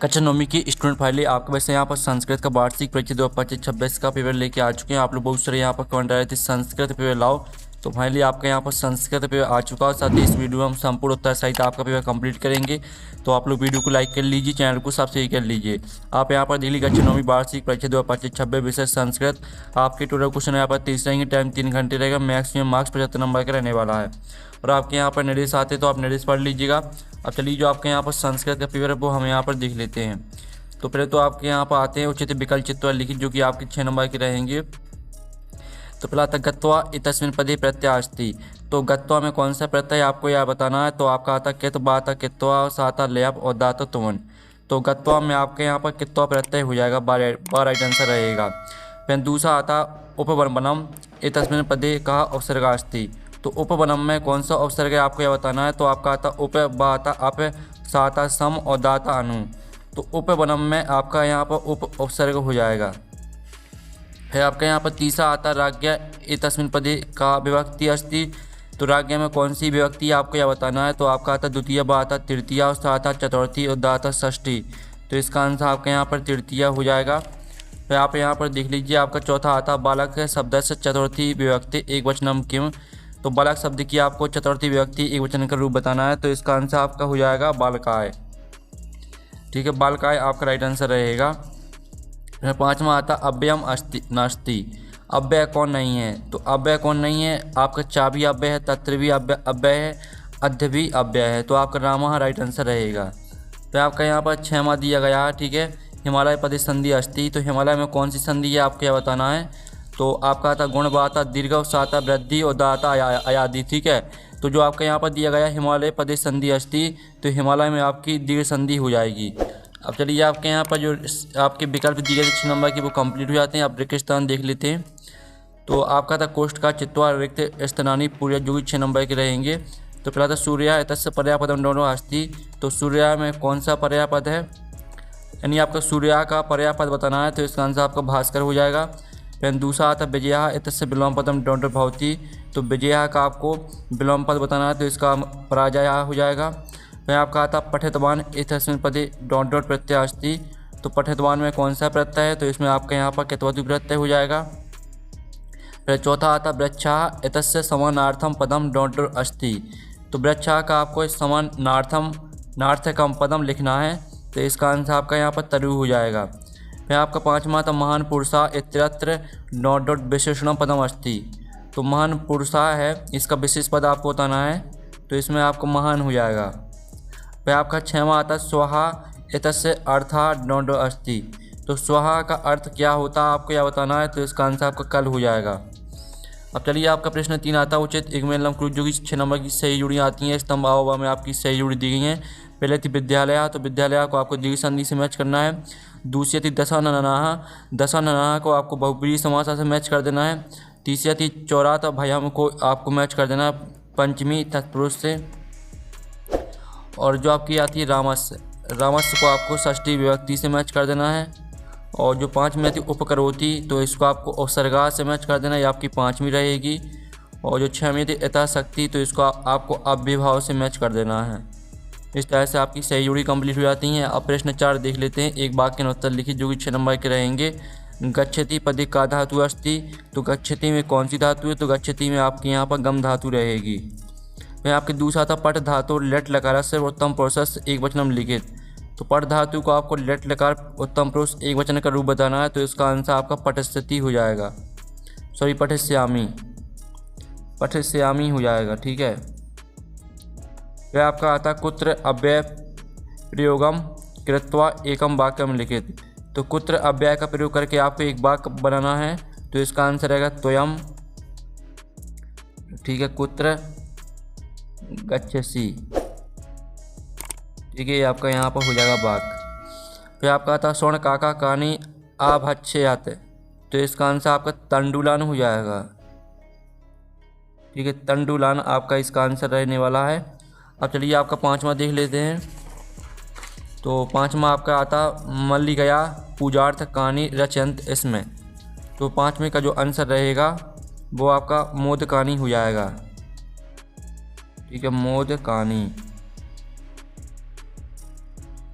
कक्षा नौवीं की स्टूडेंट फाइलें आपके वैसे यहाँ पर संस्कृत का वार्षिक परीक्षा 2025-26 का पेपर लेके आ चुके हैं। आप लोग बहुत सारे यहाँ पर कमेंट आ रहे थे संस्कृत पेपर लाओ, तो फाइनली आपका यहाँ पर संस्कृत पेपर आ चुका है। साथ ही इस वीडियो में हम संपूर्ण उत्तर सहित आपका पेपर कंप्लीट करेंगे। तो आप लोग वीडियो को लाइक कर लीजिए, चैनल को सब्सक्राइब कर लीजिए। आप यहाँ पर दिल्ली कक्षा नौवीं वार्षिक परीक्षा 2025-26 विषय संस्कृत। आपके टोटल क्वेश्चन यहाँ पर 30 रहेंगे, टाइम 3 घंटे रहेगा, मैक्सिमम मार्क्स 75 नंबर का रहने वाला है। और आपके यहाँ पर निर्देश आते तो आप निर्देश पढ़ लीजिएगा। अब चलिए जो आपके यहाँ पर संस्कृत का पेपर है वो हम यहाँ पर देख लेते हैं। तो पहले तो आपके यहाँ पर आते हैं उचित विकल्प चित्तवा लिखित, जो कि आपके 6 नंबर के रहेंगे। तो पहला था गत्वा इतस्मिन् पदे प्रत्यय अस्ति। तो गत्वा में कौन सा प्रत्यय आपको यह बताना है। तो आपका आता कित, बाता कित्वा, साता लयप और दाता तुवन। तो गत्वा में आपके यहाँ पर कित्वा प्रत्यय हो जाएगा, बार राइट आंसर रहेगा। फिर दूसरा आता उपवनम इतस्मिन् पदे कहा उपसर्ग अस्ति। तो उपवनम में कौन सा उपसर्ग है आपको यह बताना है। तो आपका आता उप, बाता अप, साता सम और दाता अनु। तो उपवनम में आपका यहाँ पर उपसर्ग हो जाएगा। फिर आपका यहाँ पर तीसरा आता राज्ञ इतस्मिन् पदे का विभक्ति अस्ति। तो राज्ञ में कौन सी विभक्ति आपको यह बताना है। तो आपका आता द्वितीय, बाता तृतीया, और साता चतुर्थी और दाता षष्ठी। तो इसका आंसर आपके यहाँ पर तृतीया हो जाएगा। फिर आप यहाँ पर देख लीजिए आपका चौथा आता बालक शब्द से चतुर्थी विभक्ति एक वचनम किम। तो बालक शब्द की आपको चतुर्थी विभक्ति एक वचन का रूप बताना है। तो इसका आंसर आपका हो जाएगा बालकाय। ठीक है, बालकाय आपका राइट आंसर रहेगा। पांचवा आता अव्ययम अस्ति नास्ति। अव्यय कौन नहीं है। तो अव्यय कौन नहीं है, आपका चा भी अव्यय है, तत्र भी अव्यय है, अध्य भी अव्यय है। तो आपका रामा राइट आंसर रहेगा। तो आपका यहाँ पर 6वां दिया गया है। ठीक है, हिमालय पदे संधि अस्ति। तो हिमालय में कौन सी संधि है आपको यह बताना है। तो आपका आता गुण, बाता दीर्घ, साता वृद्धि और दाता अयादि। ठीक है, तो जो आपका यहाँ पर दिया गया हिमालय पदे संधि अस्ति, तो हिमालय में आपकी दीर्घ संधि हो जाएगी। अब चलिए आपके यहाँ पर जो आपके विकल्प दिए गए 6 नंबर के वो कंप्लीट हो जाते हैं। आप रिक्त स्थान देख लेते हैं। तो आपका था कोष्ठ का चित्वा रिक्त स्थानानी पूर्य, जो भी 6 नंबर के रहेंगे। तो पहला था सूर्या इतस्य पर्यापदम दोनों अस्ति। तो सूर्या में कौन सा पर्यापद है, यानी आपका सूर्या का पर्यापद बताना है। तो इसका आंसर आपका भास्कर हो जाएगा। फिर दूसरा आता विजया इतस्य विलोम पदम डोंट भवती। तो विजया का आपको विलोम पद बताना है। तो इसका पराजय हो जाएगा। फिर आपका आता पठितवान इतस्मिन् पदे डॉट डॉट प्रत्यय अस्ति। तो पठितवान में कौन सा प्रत्यय है। तो इसमें आपका यहाँ पर कितवतु प्रत्यय हो जाएगा। फिर चौथा आता वृक्षा इतस्य समानार्थम पदम डॉट डॉट अस्ति। तो वृक्षा का आपको समानार्थम नार्थकम पदम लिखना है। तो इसका आंसर आपका यहाँ पर तरु हो जाएगा। फिर आपका 5वां था महान पुरुषा इत्यत्र डॉट डॉट विशेषणम पदम अस्ति। तो महान पुरुषा है, इसका विशेष पद आपको बताना है। तो इसमें आपको महान हो जाएगा। फिर आपका 6वां आता स्वाहा इतस्य अर्था डॉट डॉट अस्ति। तो स्वाहा का अर्थ क्या होता है आपको यह बताना है। तो इसका आंसर आपका कल हो जाएगा। अब चलिए आपका प्रश्न 3 आता उचित एकमेलम क्रूज, जो कि 6 नंबर की सही जुड़ी आती हैं। स्तंभ आववा में आपकी सही जुड़ी दी गई हैं। पहले थी विद्यालय। तो विद्यालय को आपको दीर्घ संधि से मैच करना है। दूसरी थी दशाननाहा। दशाननाहा को आपको बहुब्रीहि समास से मैच कर देना है। तीसरी थी चौरात भयम को आपको मैच कर देना है पंचमी तत्पुरुष से। और जो आपकी आती है रामस्य, रामस्य को आपको षष्ठी विभक्ति से मैच कर देना है। और जो 5वीं आती है उपकरोति, तो इसको आपको उपसर्गा से मैच कर देना है, ये आपकी 5वीं रहेगी। और जो 6वीं थी यथाशक्ति, तो इसको आपको अव्यभाव से मैच कर देना है। इस तरह से आपकी सही जुड़ी कंप्लीट हो जाती हैं। अब प्रश्न 4 देख लेते हैं। एक वाक्य में उत्तर लिखिए, जो कि 6 नंबर के रहेंगे। गच्छति पदे का धातु अस्ति। तो गच्छति में कौन सी धातु है। तो गच्छति में आपके यहाँ पर गम धातु रहेगी। फिर आपके दूसरा था पट धातु लेट लकार से उत्तम पुरुष एक वचनम लिखित। तो पट धातु को आपको लेट लकार उत्तम पुरुष एक वचन का रूप बताना है। तो इसका आंसर आपका पटस्थिति हो जाएगा, सॉरी पठस्यामी, पठस्यामी हो जाएगा। ठीक है, फिर आपका आता कुत्र अव्यय प्रयोगम कृत्वा एकम वाक्यम लिखित। तो कुत्र अव्यय का प्रयोग करके आपको एक वाक्य बनाना है। तो इसका आंसर रहेगा त्वयम। ठीक है, कुत्र गच्छसि। ठीक है, ये आपका यहाँ पर हो जाएगा वाक्य। फिर आपका आता स्वर्ण काका कानी आभच्छेयत। तो इसका आंसर आपका तंडुलान हो जाएगा। ठीक है, तंडुलान आपका इसका आंसर रहने वाला है। अब चलिए आपका 5वां देख लेते हैं। तो 5वां आपका आता मल्ली गया पूजार्थ कहानी रचयंत इसमें। तो 5वें का जो आंसर रहेगा वो आपका मोद कहानी हो जाएगा। ठीक है, मोद कहानी।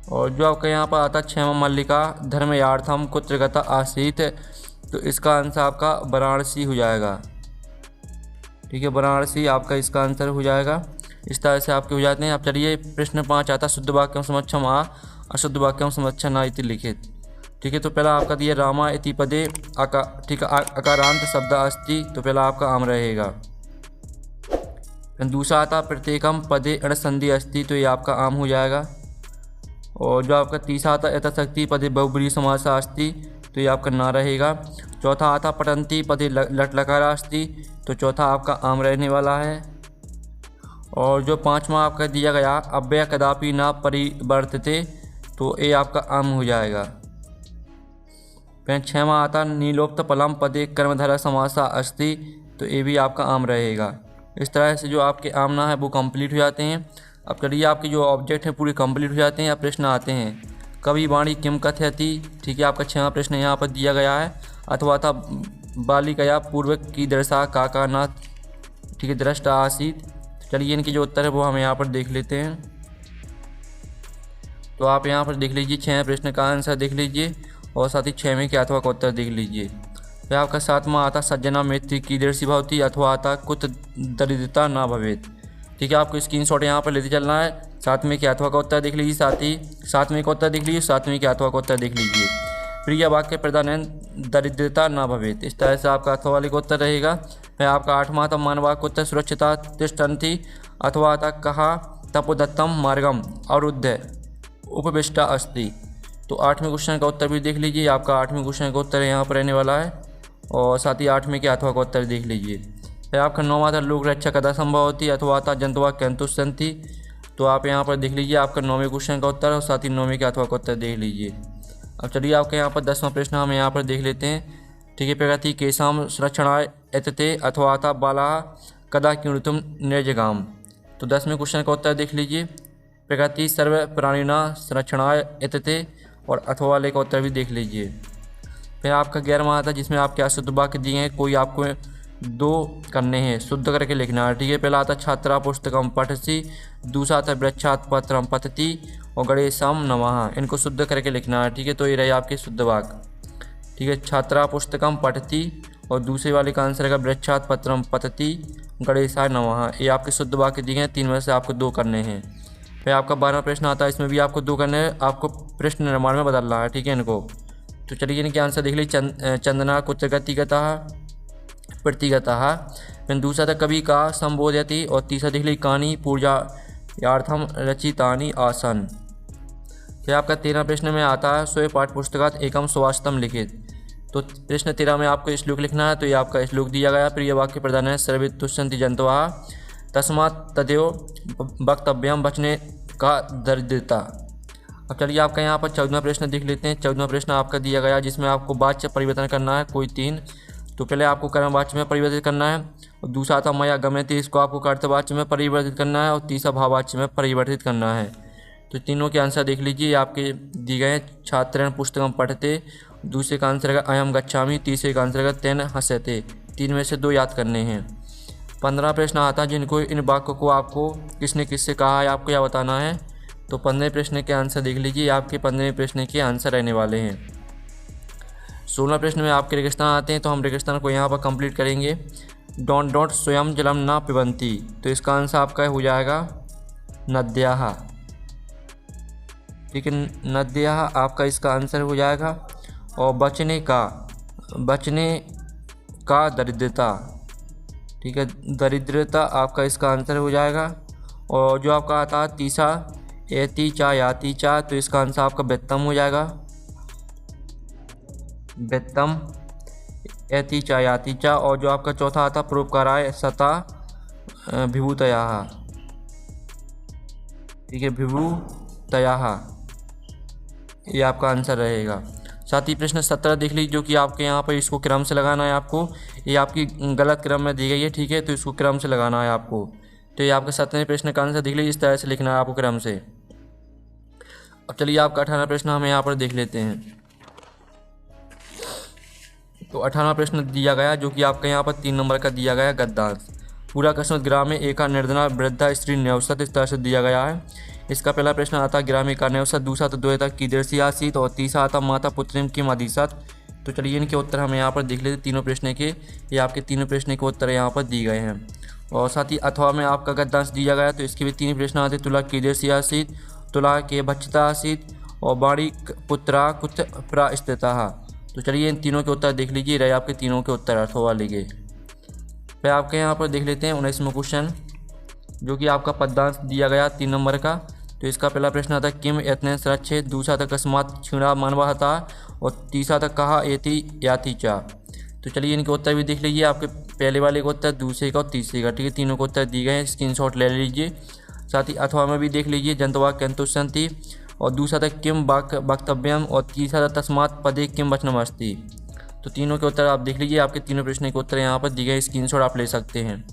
और जो आपका यहाँ पर आता है क्षेम मल्लिका धर्मयार्थम कुत्र गता आसीत, तो इसका आंसर आपका वाराणसी हो जाएगा। ठीक है, वाराणसी आपका इसका आंसर हो जाएगा। इस तरह से आपके हो जाते हैं। अब चलिए प्रश्न 5 आता शुद्ध वाक्यम समक्षम आ अशुद्ध वाक्यम समक्षम ना इति लिखित। ठीक है, तो पहला आपका दिया रामा इति पदे ठीक है अकारांत शब्द अस्ति, तो पहला आपका आम रहेगा। फिर दूसरा आता प्रत्येकम पदे अणसंधि अस्ति, तो ये आपका आम हो जाएगा। और जो आपका तीसरा आता यथाशक्ति पदे बहुब्रीहि समासः अस्ति, तो ये आपका ना रहेगा। चौथा आता पठन्ति पदे लट लकार अस्ति, तो चौथा आपका आम रहने वाला है। और जो पांचवा आपका दिया गया अव्यय कदापि न परिवर्तते, तो ये आपका आम हो जाएगा। फिर छठवां आता नीलोक्त फलम पदे कर्मधारय समासः अस्ति, तो ये भी आपका आम रहेगा। इस तरह से जो आपके आम ना है वो कंप्लीट हो जाते हैं। अब चलिए आपके जो ऑब्जेक्ट हैं पूरे कंप्लीट हो जाते हैं। अब प्रश्न आते हैं कवि वाणी किम कथयति। ठीक है, आपका 6वां प्रश्न यहाँ पर दिया गया है। अथवा था बालिकया पूर्व की दृशा काकानाथ, ठीक है, दृष्टा आसीत। चलिए इनके जो उत्तर है वो हम यहाँ पर देख लेते हैं। तो आप यहाँ पर देख लीजिए 6वें प्रश्न का आंसर देख लीजिए और साथ ही 6वें के अथवा का उत्तर देख लीजिए। फिर आपका 7वां आता सज्जना मैत्री कीदृशी भवति, अथवा आता कुत दरिद्रता ना भवेत। ठीक है, आपको स्क्रीनशॉट यहाँ पर लेते चलना है। 7वें के अथवा का उत्तर देख लीजिए, साथ ही 7वें का उत्तर देख लीजिए, 7वें के अथवा का उत्तर देख लीजिए। प्रिय वाक्य प्रधान दरिद्रता ना भवेत, इस तरह से आपका अथवा वाले का उत्तर रहेगा। फिर आपका 8वां आता मानवाक उत्तर सुरक्षिता तिष्ठन्ति, अथवा आता कहा तपोदत्तम मार्गम अवरुद्ध उपविष्टा अस्ति। तो 8वें क्वेश्चन का उत्तर भी देख लीजिए। आपका 8वें क्वेश्चन का उत्तर यहाँ पर रहने वाला है और साथ ही 8वें के अथवा का उत्तर देख लीजिए। फिर आपका 9वां था लोक रक्षा कदा संभव होती, अथवा आता जंतुआ कैंतुसंति, तो आप यहाँ पर देख लीजिए आपका 9वें क्वेश्चन का उत्तर और साथ ही 9वें के अथवा का उत्तर देख लीजिए। अब चलिए आपके यहाँ पर 10वां प्रश्न हम यहाँ पर देख लेते हैं। ठीक है, प्रगति केशाम संरक्षणाय एतते, अथवा आता बाला कदा किणुतुम निर्जगाम, तो 10वें क्वेश्चन का उत्तर देख लीजिए। प्रगति सर्व प्राणिना संरक्षणाय एतते, और अथवा वाले का उत्तर भी देख लीजिए। फिर आपका 11वां आता जिसमें आपके अशुद्ध वाक्य दिए हैं, कोई आपको 2 करने हैं, शुद्ध करके लिखना है। ठीक है, पहला आता छात्रा पुस्तकम पठसी, दूसरा आता वृक्षात् पत्रम पतति और गणेशम नमः, इनको शुद्ध करके लिखना है। ठीक है, तो ये रहे आपके शुद्ध वाक्य। ठीक है, छात्रा पुस्तकम पठति और दूसरे वाले का आंसर है वृक्षात् पत्रम पतति गणेशाय नमः, ये आपके शुद्ध वाक्य दिए हैं। 3 में से आपको 2 करने हैं। फिर आपका 12वां प्रश्न आता है, इसमें भी आपको 2 करने हैं, आपको प्रश्न निर्माण में बदलना है। ठीक है, इनको तो चलिए इनके आंसर देख लीजिए। चंदना कुछ गतिगतः प्रतिगतः, फिर दूसरा था कवि का संबोधयति और तीसरा देख लीजिए कहानी पूजार्थम रचितानि आसन। फिर आपका 13वां प्रश्न में आता है स्वयं पाठ्य पुस्तकात एकम सुभाषितम लिखित, तो प्रश्न 13 में आपको श्लोक लिखना है। तो ये आपका श्लोक दिया गया प्रिय वाक्य प्रधान है सर्वे तुष्यन्ति जंतवः तस्मात् तदेव वक्तव्यम बचने का दरिद्रता। अब चलिए आपका यहाँ पर 14वां प्रश्न देख लेते हैं। 14वां प्रश्न आपका दिया गया जिसमें आपको वाच्य परिवर्तन करना है कोई 3। तो पहले आपको कर्मवाच्य में परिवर्तित करना है और दूसरा था मया गम्यते, इसको आपको कर्तवाच्य में परिवर्तित करना है और तीसरा भाववाच्य में परिवर्तित करना है। तो तीनों के आंसर देख लीजिए आपके दिए गए हैं। छात्रेण पुस्तकम पठते, दूसरे का आंसर है अयम गच्छामि, तीसरे का आंसर है तेन हंसते। 3 में से 2 याद करने हैं। 15वां प्रश्न आता है जिनको इन वाक्यों को आपको किसने किससे कहा है आपको यह बताना है। तो 15वें प्रश्न के आंसर देख लीजिए, आपके 15वें प्रश्न के आंसर रहने वाले हैं। 16वें प्रश्न में आपके रेगिस्तान आते हैं, तो हम रेगिस्तान को यहाँ पर कंप्लीट करेंगे। डोंट स्वयं जलम न पिबंती, तो इसका आंसर आपका हो जाएगा नद्याः। ठीक है, नद्याः आपका इसका आंसर हो जाएगा। और बचने का दरिद्रता, ठीक है, दरिद्रता आपका इसका आंसर हो जाएगा। और जो आपका आता है तीसरा एति चा याति चा, तो इसका आंसर आपका बेत्तम हो जाएगा। बेत्तम एति चा याति चा। और जो आपका चौथा आता परोपकाराय सता विभूतयाः, ठीक है, विभूतयाः, ये आपका आंसर रहेगा। साथ ही प्रश्न 17 देख लीजिए जो कि आपके यहाँ पर इसको क्रम से लगाना है आपको, ये आपकी गलत क्रम में दी गई है। ठीक है, तो इसको क्रम से लगाना है आपको। तो ये आपका 17वें प्रश्न का आंसर देख लीजिए, इस तरह से लिखना है आपको क्रम से। अब चलिए आपका 18वां प्रश्न हम यहाँ पर देख लेते हैं। तो 18वां प्रश्न दिया गया जो कि आपका यहाँ पर 3 नंबर का दिया गया गद्यांश। पूरा कस्मत ग्राम में एका निर्धना वृद्धा स्त्री न्यवसत, इस तरह से दिया गया है। इसका पहला प्रश्न आता ग्रामी कार्नेवसत, दूसरा तो द्वैता कीदृशी आसीत और तीसरा आता माता पुत्रिम किम अधीसत। तो चलिए इनके उत्तर हम यहाँ पर देख लेते तीनों प्रश्न के। ये आपके तीनों प्रश्न के उत्तर यहाँ पर दिए गए हैं। और साथ ही अथवा में आपका गद्यांश दिया गया तो इसके भी तीन प्रश्न आते, तुला कीदृशी आसीत, तुला के भक्षता आसीत और बाणी पुत्रा कुत प्रास्थिता। तो चलिए इन तीनों के उत्तर देख लीजिए, रहे आपके तीनों के उत्तर अथवा वाले के। फिर आपके यहाँ पर देख लेते हैं 19वां क्वेश्चन, जो कि आपका पद्यांश दिया गया 3 नंबर का। तो इसका पहला प्रश्न आता किम यत्न सुरक्षित, दूसरा था अकस्मात क्षीणा मानवाहता और तीसरा था कहा एति याति चा। तो चलिए इनके उत्तर भी देख लीजिए, आपके पहले वाले का उत्तर, दूसरे का और तीसरे का। ठीक है, तीनों को उत्तर दिए गए हैं, स्क्रीनशॉट ले लीजिए। साथ ही अथवा में भी देख लीजिए, जंतवा कंतुषंति और दूसरा था किम वक्तव्यम और तीसरा था तस्मात् पदे किम वचनमस्ति। तो तीनों के उत्तर आप देख लीजिए, आपके तीनों प्रश्न के उत्तर यहाँ पर दिए गए, स्क्रीनशॉट आप ले सकते हैं।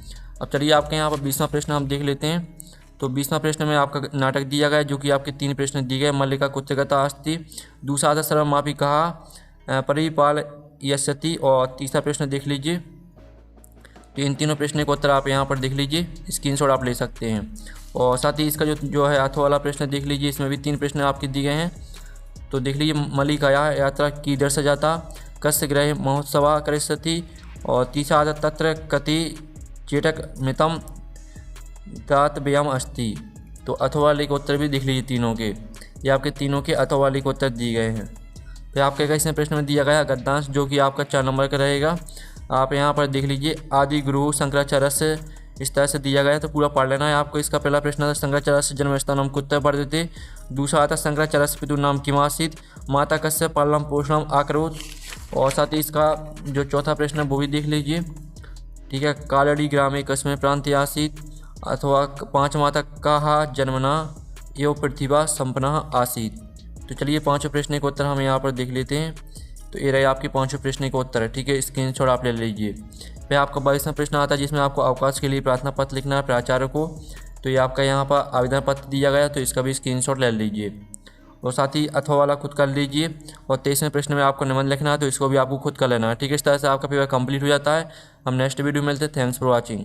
अब चलिए आपके यहाँ पर 20वां प्रश्न हम देख लेते हैं। तो 20वां प्रश्न में आपका नाटक दिया गया है, जो कि आपके 3 प्रश्न दिए गए, मल्लिका कुत्सगता अस्ति, दूसरा था सर्वमापि कहा परिपाल यस्यति और तीसरा प्रश्न देख लीजिए। तो इन तीनों प्रश्न के उत्तर आप यहाँ पर देख लीजिए, स्क्रीनशॉट आप ले सकते हैं। और साथ ही इसका जो है अथवा वाला प्रश्न देख लीजिए, इसमें भी 3 प्रश्न आपके दिए गए हैं। तो देख लीजिए, मल्लिकाया यात्रा कीदृश जाता, कस्य गृहे महोत्सवा करिष्यति और तीसरा आता तत्र कति चेटक मितम तात व्ययम अस्ति। तो अथवा वाले के उत्तर भी देख लीजिए तीनों के, ये आपके तीनों के अथवा वाले के उत्तर दिए गए हैं। फिर आपके इसमें प्रश्न में दिया गया गद्यांश, जो कि आपका 4 नंबर का रहेगा। आप यहाँ पर देख लीजिए, आदि गुरु शंकराचार्य से इस तरह से दिया गया है, तो पूरा पढ़ लेना है आपको। इसका पहला प्रश्न था शंकराचार्य से जन्मस्थानम कुत्र वर्तते, दूसरा आता शंकराचार्य से पितुः नाम किमासीत, माता कस्य पालनम पोषणम आकरोत्। और साथ ही इसका जो चौथा प्रश्न है वो भी देख लीजिए। ठीक है, कालड़ी ग्रामे कस्मे प्रांत आसीत, अथवा 5 माता कहा जन्मना एवं प्रतिभा संपन्न आसीत। तो चलिए 5 प्रश्न के उत्तर हम यहाँ पर देख लेते हैं। तो ये रहे आपके 5 प्रश्न के उत्तर है। ठीक है, स्क्रीनशॉट आप ले लीजिए। फिर आपका 22वां प्रश्न आता है, जिसमें आपको अवकाश के लिए प्रार्थना पत्र लिखना है प्राचार्य को। तो ये आपका यहाँ पर आवेदन पत्र दिया गया, तो इसका भी स्क्रीनशॉट ले लीजिए। और साथ ही अथवा वाला खुद कर लीजिए। और 23वें प्रश्न में आपको निबंध लिखना है, तो इसको भी आपको खुद कर लेना है। ठीक है, इस तरह से आपका पेपर कंप्लीट हो जाता है। हम नेक्स्ट वीडियो में मिलते हैं। Thanks for watching.